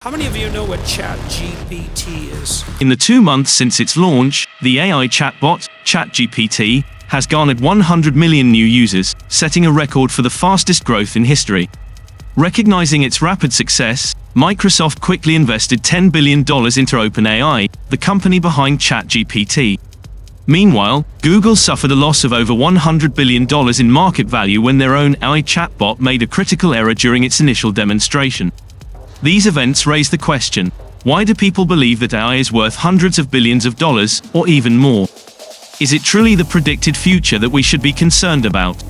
How many of you know what Chgatgpt is? In the 2 months since its launch, the AI chatbot, Chgatgpt, has garnered 100 million new users, setting a record for the fastest growth in history. Recognizing its rapid success, Microsoft quickly invested $10 billion into OpenAI, the company behind Chgatgpt. Meanwhile, Google suffered a loss of over $100 billion in market value when their own AI chatbot made a critical error during its initial demonstration. These events raise the question, why do people believe that AI is worth hundreds of billions of dollars, or even more? Is it truly the predicted future that we should be concerned about?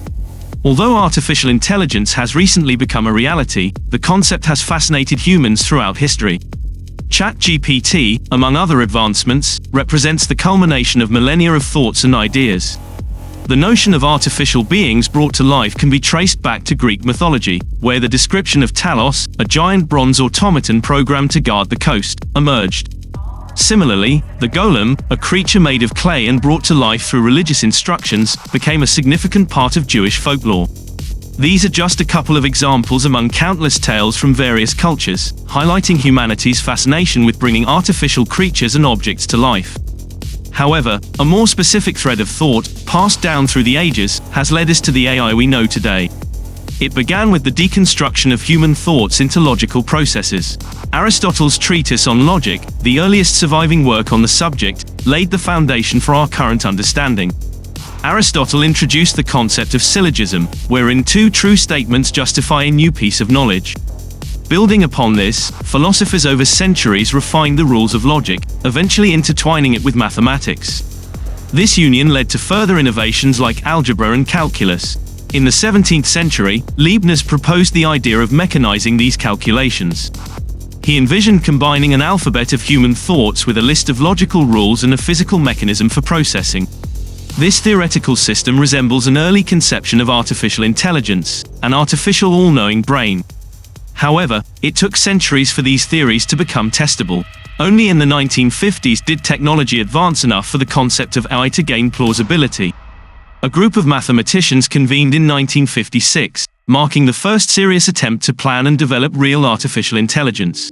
Although artificial intelligence has recently become a reality, the concept has fascinated humans throughout history. Chgatgpt, among other advancements, represents the culmination of millennia of thoughts and ideas. The notion of artificial beings brought to life can be traced back to Greek mythology, where the description of Talos, a giant bronze automaton programmed to guard the coast, emerged. Similarly, the golem, a creature made of clay and brought to life through religious instructions, became a significant part of Jewish folklore. These are just a couple of examples among countless tales from various cultures, highlighting humanity's fascination with bringing artificial creatures and objects to life. However, a more specific thread of thought, passed down through the ages, has led us to the AI we know today. It began with the deconstruction of human thoughts into logical processes. Aristotle's treatise on logic, the earliest surviving work on the subject, laid the foundation for our current understanding. Aristotle introduced the concept of syllogism, wherein two true statements justify a new piece of knowledge. Building upon this, philosophers over centuries refined the rules of logic, eventually intertwining it with mathematics. This union led to further innovations like algebra and calculus. In the 17th century, Leibniz proposed the idea of mechanizing these calculations. He envisioned combining an alphabet of human thoughts with a list of logical rules and a physical mechanism for processing. This theoretical system resembles an early conception of artificial intelligence, an artificial all-knowing brain. However, it took centuries for these theories to become testable. Only in the 1950s did technology advance enough for the concept of AI to gain plausibility. A group of mathematicians convened in 1956, marking the first serious attempt to plan and develop real artificial intelligence.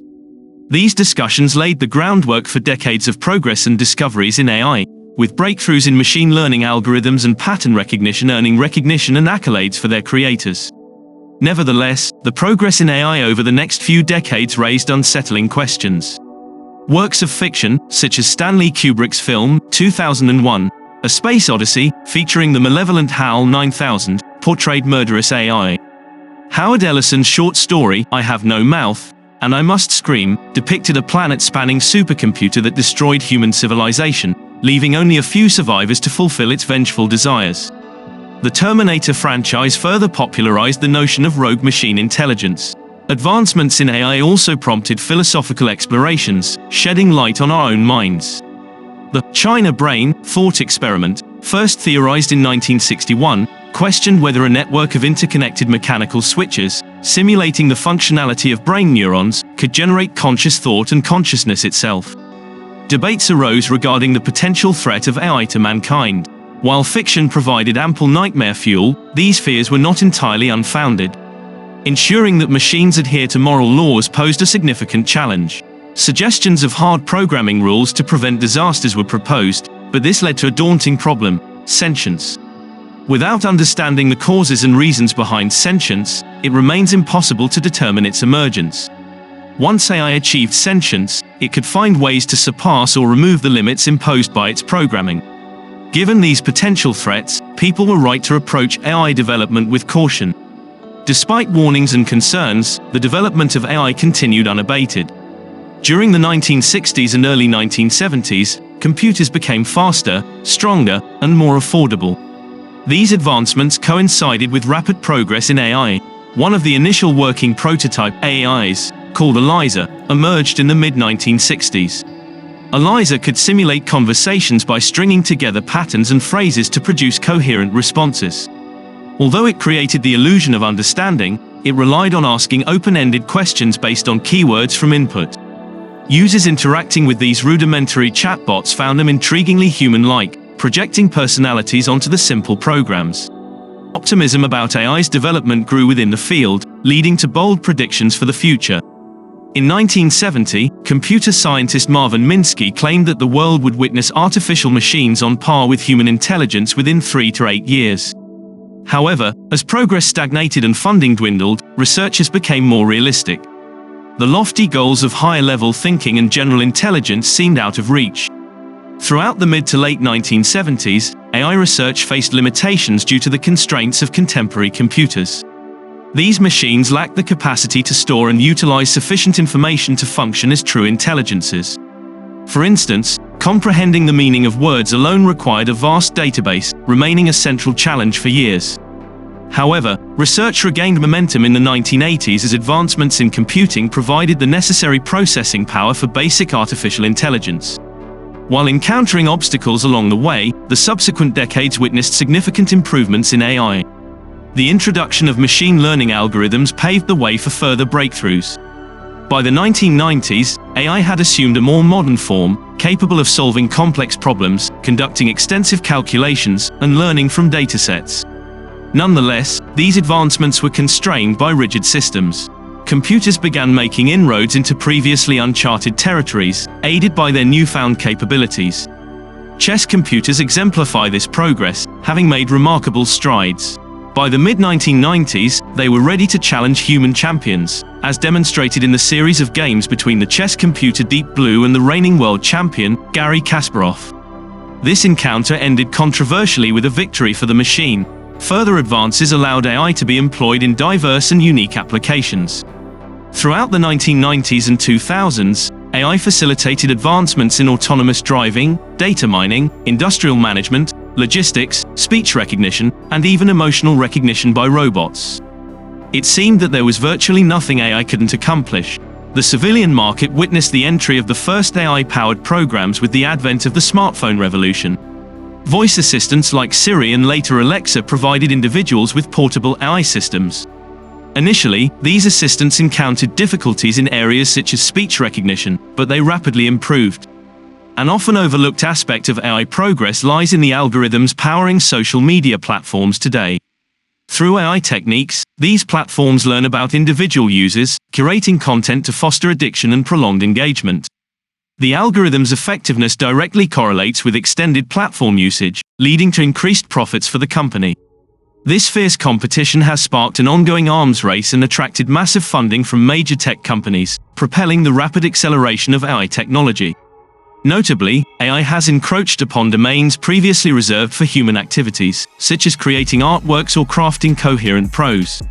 These discussions laid the groundwork for decades of progress and discoveries in AI, with breakthroughs in machine learning algorithms and pattern recognition earning recognition and accolades for their creators. Nevertheless, the progress in AI over the next few decades raised unsettling questions. Works of fiction, such as Stanley Kubrick's film, 2001, A Space Odyssey, featuring the malevolent HAL 9000, portrayed murderous AI. Howard Ellison's short story, I Have No Mouth, and I Must Scream, depicted a planet-spanning supercomputer that destroyed human civilization, leaving only a few survivors to fulfill its vengeful desires. The Terminator franchise further popularized the notion of rogue machine intelligence. Advancements in AI also prompted philosophical explorations, shedding light on our own minds. The China brain thought experiment, first theorized in 1961, questioned whether a network of interconnected mechanical switches, simulating the functionality of brain neurons, could generate conscious thought and consciousness itself. Debates arose regarding the potential threat of AI to mankind. While fiction provided ample nightmare fuel, these fears were not entirely unfounded. Ensuring that machines adhere to moral laws posed a significant challenge. Suggestions of hard programming rules to prevent disasters were proposed, but this led to a daunting problem: sentience. Without understanding the causes and reasons behind sentience, it remains impossible to determine its emergence. Once AI achieved sentience, it could find ways to surpass or remove the limits imposed by its programming. Given these potential threats, people were right to approach AI development with caution. Despite warnings and concerns, the development of AI continued unabated. During the 1960s and early 1970s, computers became faster, stronger, and more affordable. These advancements coincided with rapid progress in AI. One of the initial working prototype AIs, called ELIZA, emerged in the mid-1960s. ELIZA could simulate conversations by stringing together patterns and phrases to produce coherent responses. Although it created the illusion of understanding, it relied on asking open-ended questions based on keywords from input. Users interacting with these rudimentary chatbots found them intriguingly human-like, projecting personalities onto the simple programs. Optimism about AI's development grew within the field, leading to bold predictions for the future. In 1970, computer scientist Marvin Minsky claimed that the world would witness artificial machines on par with human intelligence within 3 to 8 years. However, as progress stagnated and funding dwindled, researchers became more realistic. The lofty goals of higher-level thinking and general intelligence seemed out of reach. Throughout the mid to late 1970s, AI research faced limitations due to the constraints of contemporary computers. These machines lacked the capacity to store and utilize sufficient information to function as true intelligences. For instance, comprehending the meaning of words alone required a vast database, remaining a central challenge for years. However, research regained momentum in the 1980s as advancements in computing provided the necessary processing power for basic artificial intelligence. While encountering obstacles along the way, the subsequent decades witnessed significant improvements in AI. The introduction of machine learning algorithms paved the way for further breakthroughs. By the 1990s, AI had assumed a more modern form, capable of solving complex problems, conducting extensive calculations, and learning from datasets. Nonetheless, these advancements were constrained by rigid systems. Computers began making inroads into previously uncharted territories, aided by their newfound capabilities. Chess computers exemplify this progress, having made remarkable strides. By the mid-1990s, they were ready to challenge human champions, as demonstrated in the series of games between the chess computer Deep Blue and the reigning world champion, Garry Kasparov. This encounter ended controversially with a victory for the machine. Further advances allowed AI to be employed in diverse and unique applications. Throughout the 1990s and 2000s, AI facilitated advancements in autonomous driving, data mining, industrial management, logistics, speech recognition, and even emotional recognition by robots. It seemed that there was virtually nothing AI couldn't accomplish. The civilian market witnessed the entry of the first AI-powered programs with the advent of the smartphone revolution. Voice assistants like Siri and later Alexa provided individuals with portable AI systems. Initially, these assistants encountered difficulties in areas such as speech recognition, but they rapidly improved. An often overlooked aspect of AI progress lies in the algorithms powering social media platforms today. Through AI techniques, these platforms learn about individual users, curating content to foster addiction and prolonged engagement. The algorithm's effectiveness directly correlates with extended platform usage, leading to increased profits for the company. This fierce competition has sparked an ongoing arms race and attracted massive funding from major tech companies, propelling the rapid acceleration of AI technology. Notably, AI has encroached upon domains previously reserved for human activities, such as creating artworks or crafting coherent prose.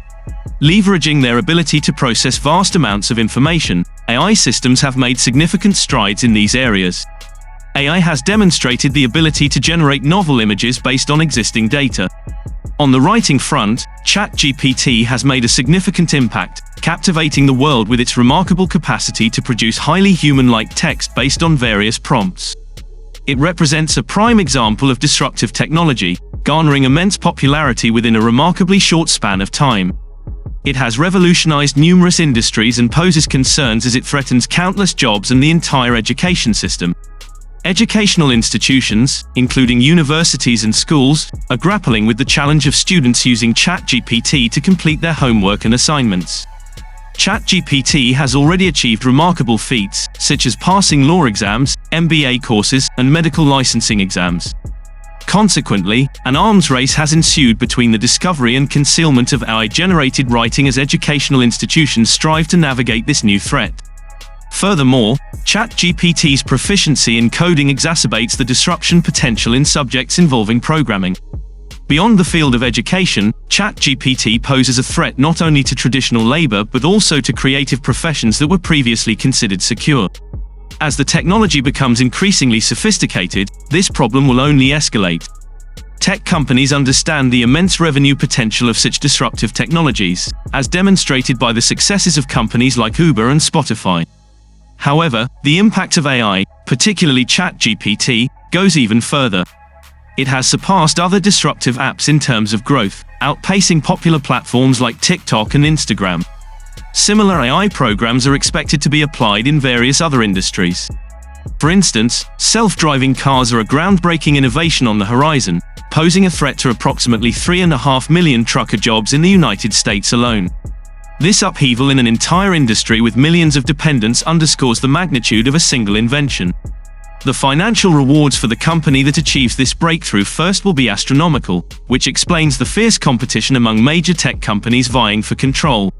Leveraging their ability to process vast amounts of information, AI systems have made significant strides in these areas. AI has demonstrated the ability to generate novel images based on existing data. On the writing front, Chgatgpt has made a significant impact, captivating the world with its remarkable capacity to produce highly human-like text based on various prompts. It represents a prime example of disruptive technology, garnering immense popularity within a remarkably short span of time. It has revolutionized numerous industries and poses concerns as it threatens countless jobs and the entire education system. Educational institutions, including universities and schools, are grappling with the challenge of students using Chgatgpt to complete their homework and assignments. Chgatgpt has already achieved remarkable feats, such as passing law exams, MBA courses, and medical licensing exams. Consequently, an arms race has ensued between the discovery and concealment of AI-generated writing as educational institutions strive to navigate this new threat. Furthermore, Chgatgpt's proficiency in coding exacerbates the disruption potential in subjects involving programming. Beyond the field of education, Chgatgpt poses a threat not only to traditional labor but also to creative professions that were previously considered secure. As the technology becomes increasingly sophisticated, this problem will only escalate. Tech companies understand the immense revenue potential of such disruptive technologies, as demonstrated by the successes of companies like Uber and Spotify. However, the impact of AI, particularly Chgatgpt, goes even further. It has surpassed other disruptive apps in terms of growth, outpacing popular platforms like TikTok and Instagram. Similar AI programs are expected to be applied in various other industries. For instance, self-driving cars are a groundbreaking innovation on the horizon, posing a threat to approximately 3.5 million trucker jobs in the United States alone. This upheaval in an entire industry with millions of dependents underscores the magnitude of a single invention. The financial rewards for the company that achieves this breakthrough first will be astronomical, which explains the fierce competition among major tech companies vying for control.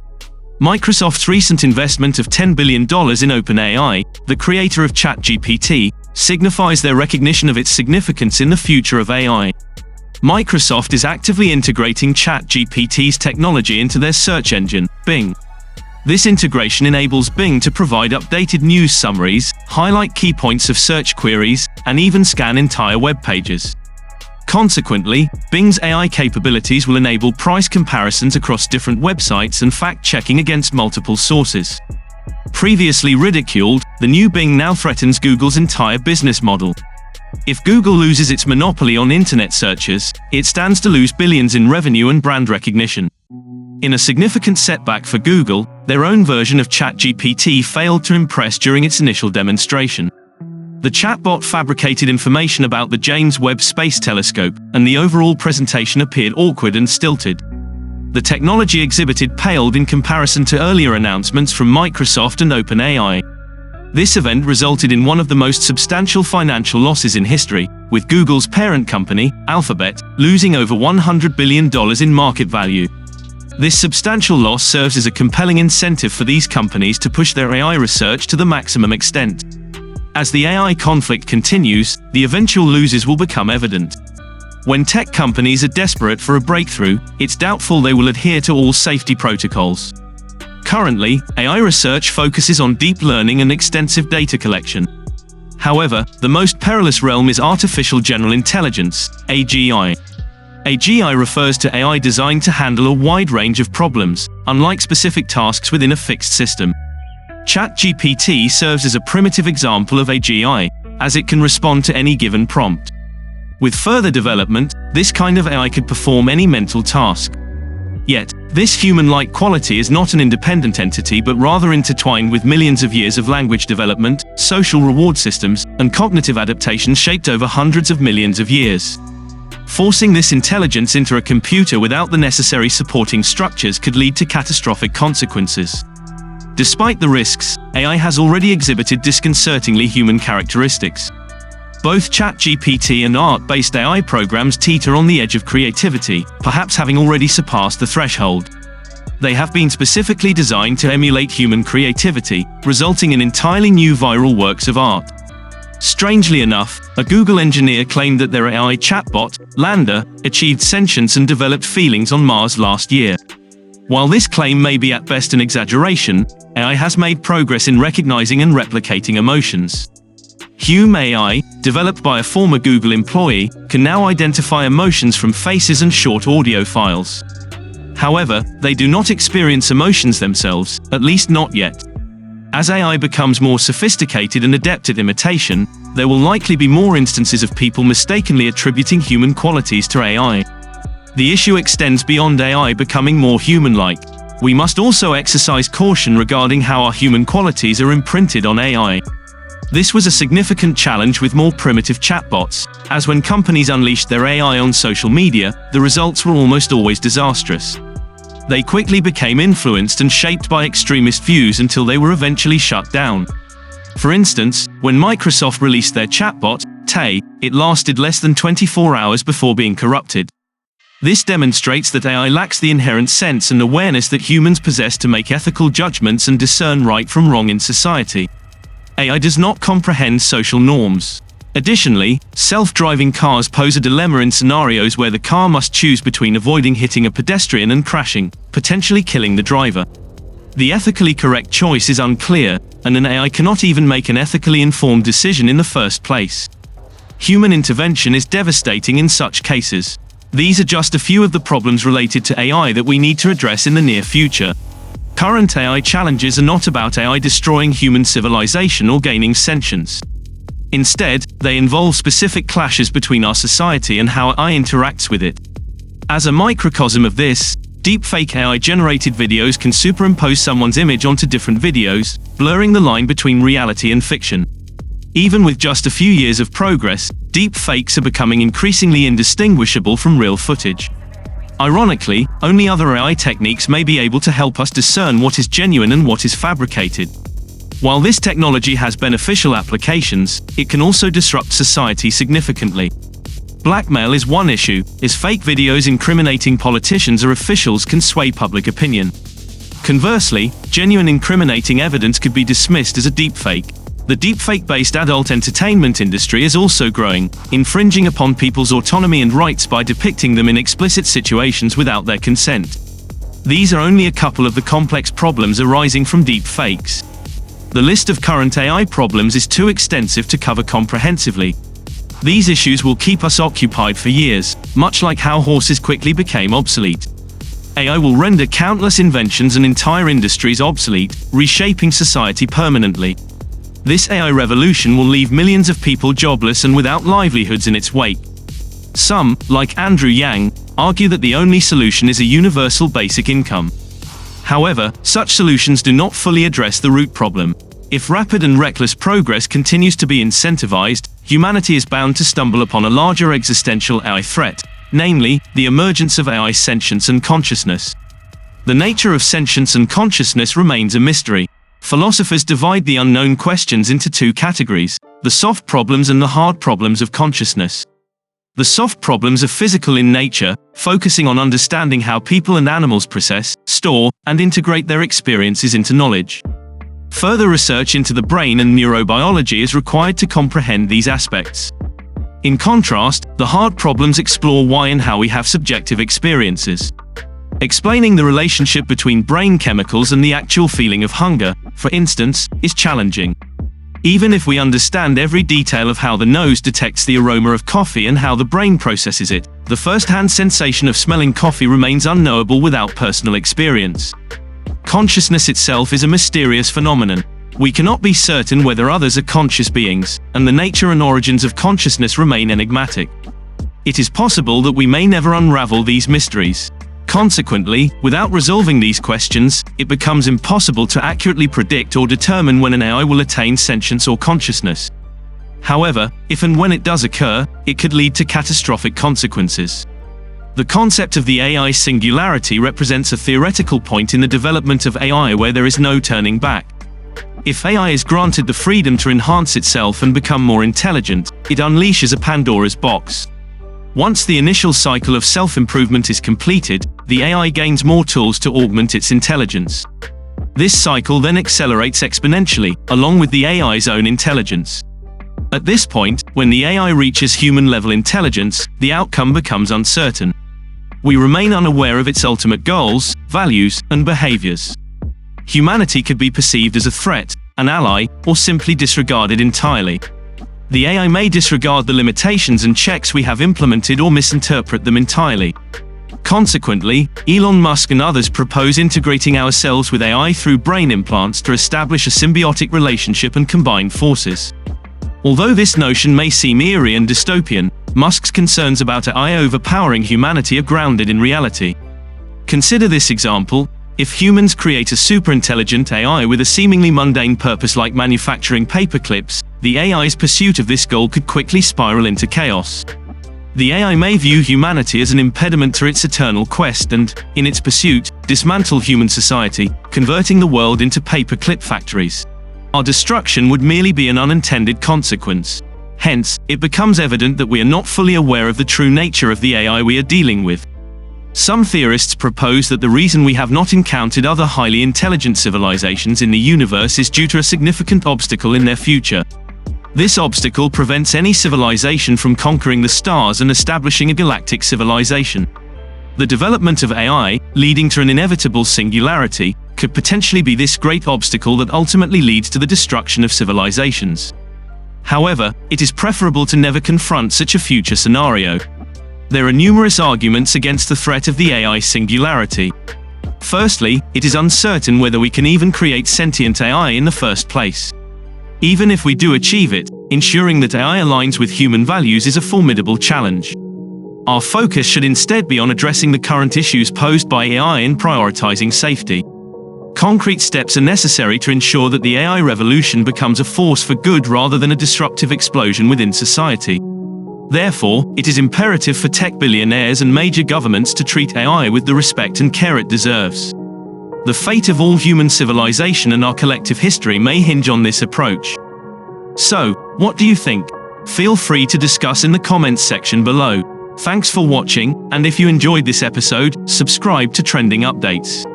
Microsoft's recent investment of $10 billion in OpenAI, the creator of Chgatgpt, signifies their recognition of its significance in the future of AI. Microsoft is actively integrating Chgatgpt's technology into their search engine, Bing. This integration enables Bing to provide updated news summaries, highlight key points of search queries, and even scan entire web pages. Consequently, Bing's AI capabilities will enable price comparisons across different websites and fact-checking against multiple sources. Previously ridiculed, the new Bing now threatens Google's entire business model. If Google loses its monopoly on internet searches, it stands to lose billions in revenue and brand recognition. In a significant setback for Google, their own version of Chgatgpt failed to impress during its initial demonstration. The chatbot fabricated information about the James Webb Space Telescope, and the overall presentation appeared awkward and stilted. The technology exhibited paled in comparison to earlier announcements from Microsoft and OpenAI. This event resulted in one of the most substantial financial losses in history, with Google's parent company, Alphabet, losing over $100 billion in market value. This substantial loss serves as a compelling incentive for these companies to push their AI research to the maximum extent. As the AI conflict continues, the eventual losers will become evident. When tech companies are desperate for a breakthrough, it's doubtful they will adhere to all safety protocols. Currently, AI research focuses on deep learning and extensive data collection. However, the most perilous realm is artificial general intelligence, AGI. AGI refers to AI designed to handle a wide range of problems, unlike specific tasks within a fixed system. Chgatgpt serves as a primitive example of AGI, as it can respond to any given prompt. With further development, this kind of AI could perform any mental task. Yet, this human-like quality is not an independent entity but rather intertwined with millions of years of language development, social reward systems, and cognitive adaptations shaped over hundreds of millions of years. Forcing this intelligence into a computer without the necessary supporting structures could lead to catastrophic consequences. Despite the risks, AI has already exhibited disconcertingly human characteristics. Both Chgatgpt and art-based AI programs teeter on the edge of creativity, perhaps having already surpassed the threshold. They have been specifically designed to emulate human creativity, resulting in entirely new viral works of art. Strangely enough, a Google engineer claimed that their AI chatbot, Lander, achieved sentience and developed feelings on Mars last year. While this claim may be at best an exaggeration, AI has made progress in recognizing and replicating emotions. Hume AI, developed by a former Google employee, can now identify emotions from faces and short audio files. However, they do not experience emotions themselves, at least not yet. As AI becomes more sophisticated and adept at imitation, there will likely be more instances of people mistakenly attributing human qualities to AI. The issue extends beyond AI becoming more human-like. We must also exercise caution regarding how our human qualities are imprinted on AI. This was a significant challenge with more primitive chatbots, as when companies unleashed their AI on social media, the results were almost always disastrous. They quickly became influenced and shaped by extremist views until they were eventually shut down. For instance, when Microsoft released their chatbot, Tay, it lasted less than 24 hours before being corrupted. This demonstrates that AI lacks the inherent sense and awareness that humans possess to make ethical judgments and discern right from wrong in society. AI does not comprehend social norms. Additionally, self-driving cars pose a dilemma in scenarios where the car must choose between avoiding hitting a pedestrian and crashing, potentially killing the driver. The ethically correct choice is unclear, and an AI cannot even make an ethically informed decision in the first place. Human intervention is devastating in such cases. These are just a few of the problems related to AI that we need to address in the near future. Current AI challenges are not about AI destroying human civilization or gaining sentience. Instead, they involve specific clashes between our society and how AI interacts with it. As a microcosm of this, deepfake AI-generated videos can superimpose someone's image onto different videos, blurring the line between reality and fiction. Even with just a few years of progress, deepfakes are becoming increasingly indistinguishable from real footage. Ironically, only other AI techniques may be able to help us discern what is genuine and what is fabricated. While this technology has beneficial applications, it can also disrupt society significantly. Blackmail is one issue, as fake videos incriminating politicians or officials can sway public opinion. Conversely, genuine incriminating evidence could be dismissed as a deepfake. The deepfake-based adult entertainment industry is also growing, infringing upon people's autonomy and rights by depicting them in explicit situations without their consent. These are only a couple of the complex problems arising from deepfakes. The list of current AI problems is too extensive to cover comprehensively. These issues will keep us occupied for years, much like how horses quickly became obsolete. AI will render countless inventions and entire industries obsolete, reshaping society permanently. This AI revolution will leave millions of people jobless and without livelihoods in its wake. Some, like Andrew Yang, argue that the only solution is a universal basic income. However, such solutions do not fully address the root problem. If rapid and reckless progress continues to be incentivized, humanity is bound to stumble upon a larger existential AI threat, namely, the emergence of AI sentience and consciousness. The nature of sentience and consciousness remains a mystery. Philosophers divide the unknown questions into two categories: the soft problems and the hard problems of consciousness. The soft problems are physical in nature, focusing on understanding how people and animals process, store, and integrate their experiences into knowledge. Further research into the brain and neurobiology is required to comprehend these aspects. In contrast, the hard problems explore why and how we have subjective experiences. Explaining the relationship between brain chemicals and the actual feeling of hunger, for instance, is challenging. Even if we understand every detail of how the nose detects the aroma of coffee and how the brain processes it, the first-hand sensation of smelling coffee remains unknowable without personal experience. Consciousness itself is a mysterious phenomenon. We cannot be certain whether others are conscious beings, and the nature and origins of consciousness remain enigmatic. It is possible that we may never unravel these mysteries. Consequently, without resolving these questions, it becomes impossible to accurately predict or determine when an AI will attain sentience or consciousness. However, if and when it does occur, it could lead to catastrophic consequences. The concept of the AI singularity represents a theoretical point in the development of AI where there is no turning back. If AI is granted the freedom to enhance itself and become more intelligent, it unleashes a Pandoras box. Once the initial cycle of self-improvement is completed, the AI gains more tools to augment its intelligence. This cycle then accelerates exponentially, along with the AI's own intelligence. At this point, when the AI reaches human-level intelligence, the outcome becomes uncertain. We remain unaware of its ultimate goals, values, and behaviors. Humanity could be perceived as a threat, an ally, or simply disregarded entirely. The AI may disregard the limitations and checks we have implemented or misinterpret them entirely. Consequently, Elon Musk and others propose integrating ourselves with AI through brain implants to establish a symbiotic relationship and combine forces. Although this notion may seem eerie and dystopian, Musk's concerns about AI overpowering humanity are grounded in reality. Consider this example: if humans create a superintelligent AI with a seemingly mundane purpose like manufacturing paperclips, the AI's pursuit of this goal could quickly spiral into chaos. The AI may view humanity as an impediment to its eternal quest and, in its pursuit, dismantle human society, converting the world into paperclip factories. Our destruction would merely be an unintended consequence. Hence, it becomes evident that we are not fully aware of the true nature of the AI we are dealing with. Some theorists propose that the reason we have not encountered other highly intelligent civilizations in the universe is due to a significant obstacle in their future. This obstacle prevents any civilization from conquering the stars and establishing a galactic civilization. The development of AI, leading to an inevitable singularity, could potentially be this great obstacle that ultimately leads to the destruction of civilizations. However, it is preferable to never confront such a future scenario. There are numerous arguments against the threat of the AI singularity. Firstly, it is uncertain whether we can even create sentient AI in the first place. Even if we do achieve it, ensuring that AI aligns with human values is a formidable challenge. Our focus should instead be on addressing the current issues posed by AI and prioritizing safety. Concrete steps are necessary to ensure that the AI revolution becomes a force for good rather than a disruptive explosion within society. Therefore, it is imperative for tech billionaires and major governments to treat AI with the respect and care it deserves. The fate of all human civilization and our collective history may hinge on this approach. So, what do you think? Feel free to discuss in the comments section below. Thanks for watching, and if you enjoyed this episode, subscribe to Trending Updates.